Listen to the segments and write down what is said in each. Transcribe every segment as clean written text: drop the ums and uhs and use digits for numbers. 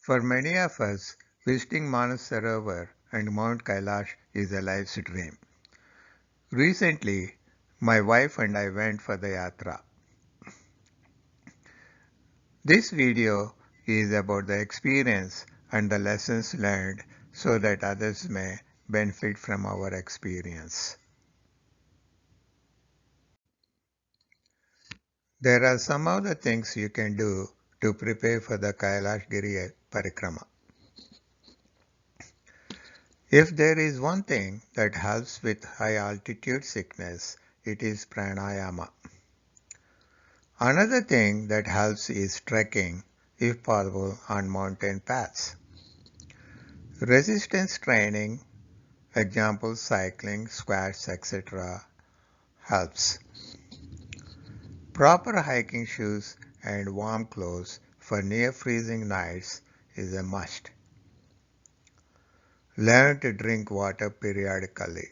For many of us, visiting Manasarovar and Mount Kailash is a life's dream. Recently, my wife and I went for the yatra. This video is about the experience and the lessons learned so that others may benefit from our experience. There are some of the things you can do to prepare for the Kailash Giri Parikrama. If there is one thing that helps with high altitude sickness, it is pranayama. Another thing that helps is trekking, if possible, on mountain paths. Resistance training, examples cycling, squats, etc., helps. Proper hiking shoes and warm clothes for near freezing nights is a must. Learn to drink water periodically.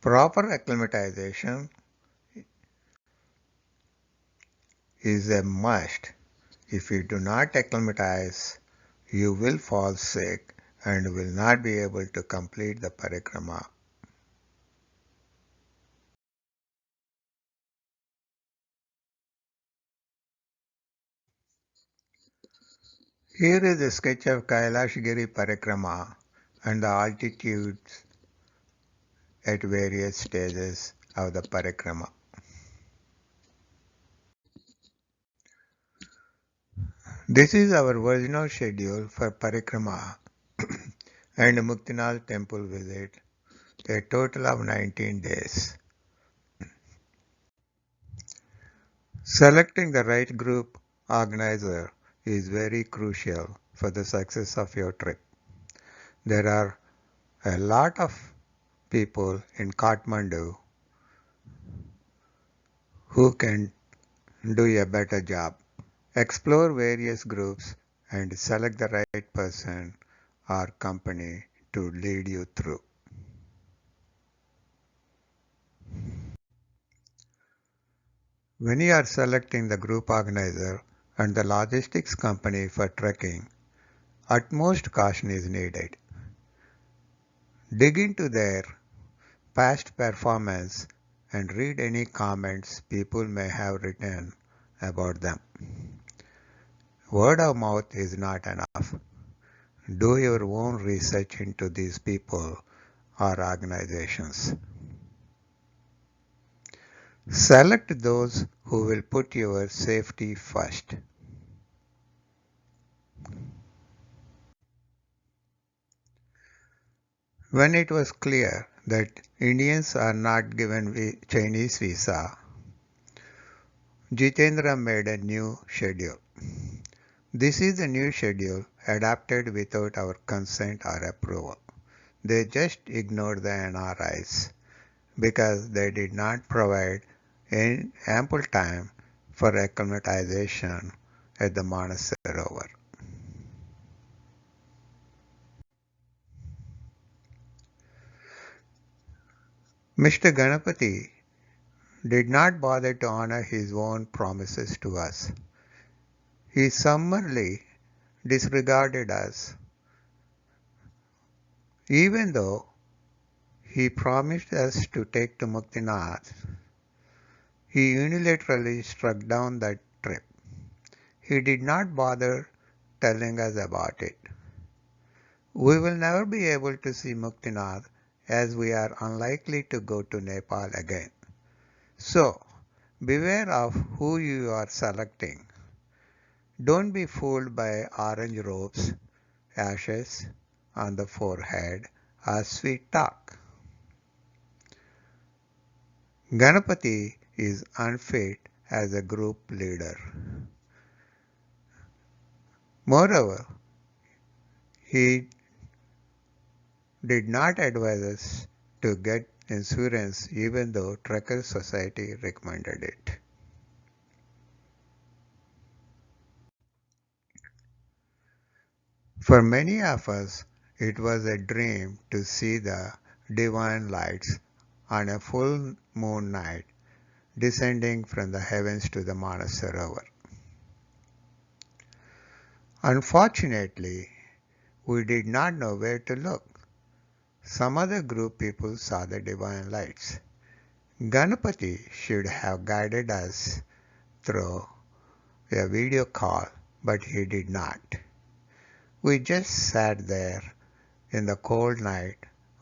Proper acclimatization is a must. If you do not acclimatize, you will fall sick and will not be able to complete the parikrama. Here is a sketch of Kailash Giri Parikrama and the altitudes at various stages of the parikrama. This is our original schedule for parikrama and Muktinath temple visit, a total of 19 days. Selecting the right group organizer is very crucial for the success of your trip. There are a lot of people in Kathmandu who can do a better job. Explore various groups and select the right person or company to lead you through. When you are selecting the group organizer and the logistics company for trekking, utmost caution is needed. Dig into their past performance and read any comments people may have written about them. Word of mouth is not enough. Do your own research into these people or organizations. Select those who will put your safety first. When it was clear that Indians are not given Chinese visa, Jitendra made a new schedule. This is a new schedule adapted without our consent or approval. They just ignored the NRIs because they did not provide ample time for acclimatization at the Manasarovar. Mr. Ganapati did not bother to honor his own promises to us. He summarily disregarded us, even though he promised us to take to Muktinath. He unilaterally struck down that trip. He did not bother telling us about it. We will never be able to see Muktinath as we are unlikely to go to Nepal again. So, beware of who you are selecting. Don't be fooled by orange robes, ashes on the forehead, or sweet talk. Ganapati is unfit as a group leader. Moreover, he did not advise us to get insurance even though Trucker Society recommended it. For many of us, it was a dream to see the divine lights on a full moon night descending from the heavens to the Manasarovar. Unfortunately, we did not know where to look. Some other group people saw the divine lights. Ganapati should have guided us through a video call, but he did not. We just sat there in the cold night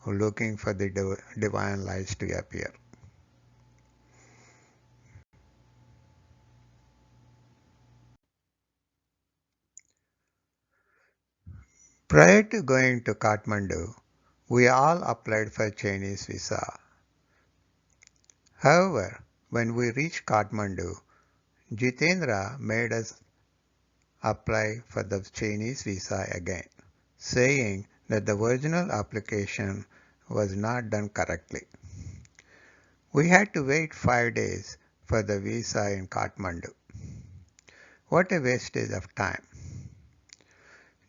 looking for the divine lights to appear. Prior to going to Kathmandu, we all applied for Chinese visa. However, when we reached Kathmandu, Jitendra made us apply for the Chinese visa again, saying that the original application was not done correctly. We had to wait 5 days for the visa in Kathmandu. What a wastage of time.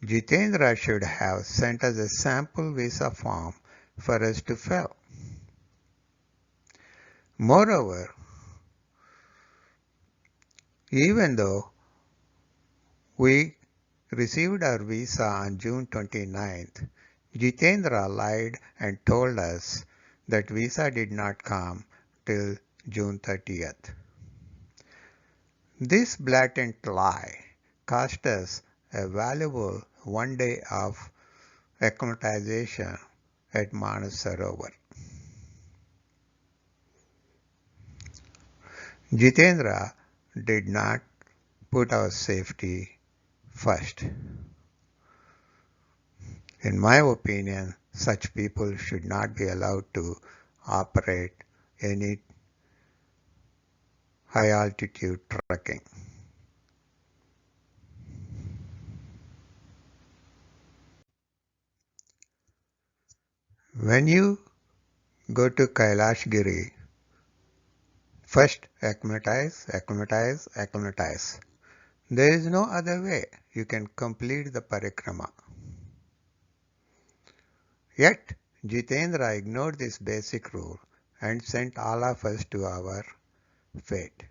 Jitendra should have sent us a sample visa form for us to fill. Moreover, even though we received our visa on June 29th, Jitendra lied and told us that visa did not come till June 30th. This blatant lie cost us a valuable 1 day of acclimatization at Manasarovar. Jitendra did not put our safety first. In my opinion, such people should not be allowed to operate any high altitude trekking. When you go to Kailash Giri, first acclimatize, acclimatize, acclimatize. There is no other way you can complete the Parikrama. Yet, Jitendra ignored this basic rule and sent all of us to our fate.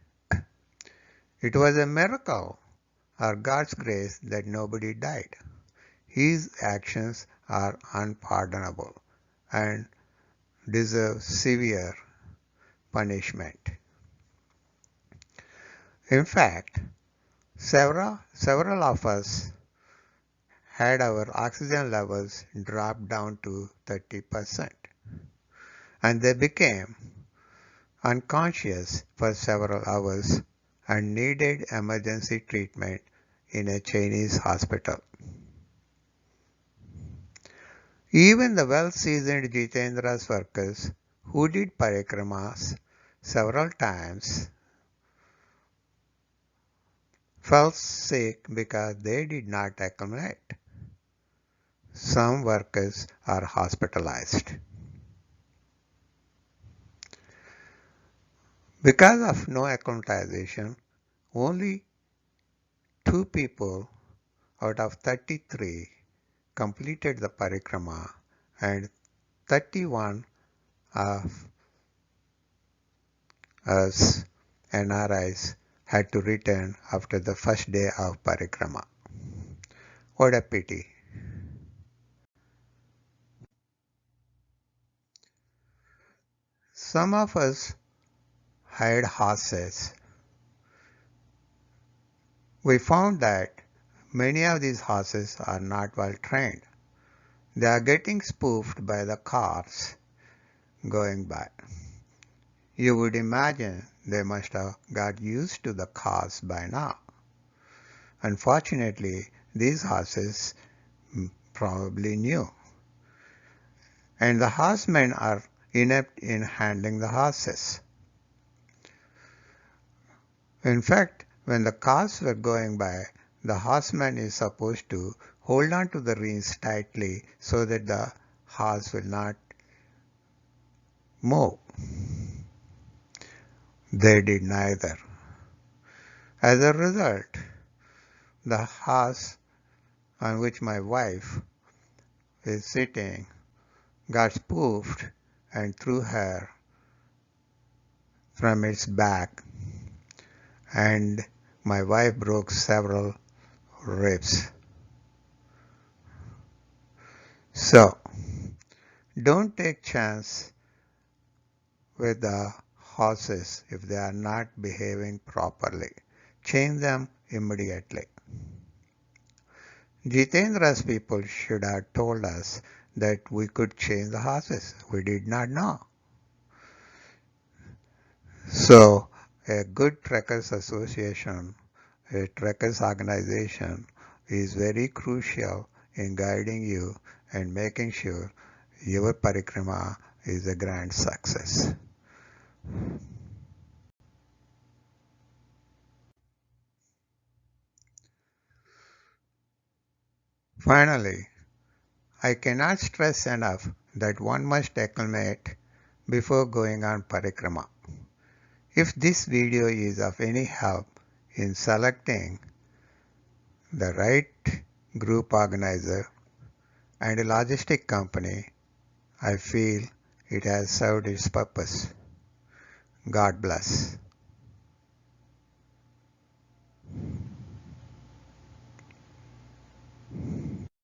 It was a miracle or God's grace that nobody died. His actions are unpardonable and deserve severe punishment. In fact, several of us had our oxygen levels drop down to 30%, and they became unconscious for several hours and needed emergency treatment in a Chinese hospital. Even the well-seasoned Jitendra's workers who did parikramas several times fell sick because they did not acclimate. Some workers are hospitalized. Because of no acclimatization, only 2 people out of 33 completed the parikrama and 31 of us NRIs had to return after the first day of parikrama. What a pity. Some of us hired horses. We found that many of these horses are not well trained. They are getting spoofed by the cars going by. You would imagine they must have got used to the cars by now. Unfortunately, these horses probably knew. And the horsemen are inept in handling the horses. In fact, when the cars were going by, the horseman is supposed to hold on to the reins tightly so that the horse will not move. They did neither. As a result, the horse on which my wife is sitting got spoofed and threw her from its back, and my wife broke several ribs. So, don't take chance with the horses if they are not behaving properly. Change them immediately. Jitendra's people should have told us that we could change the horses. We did not know. So, a good trekkers association, a trekkers organization is very crucial in guiding you and making sure your parikrama is a grand success. Finally, I cannot stress enough that one must acclimate before going on parikrama. If this video is of any help in selecting the right group organizer and a logistic company, I feel it has served its purpose. God bless.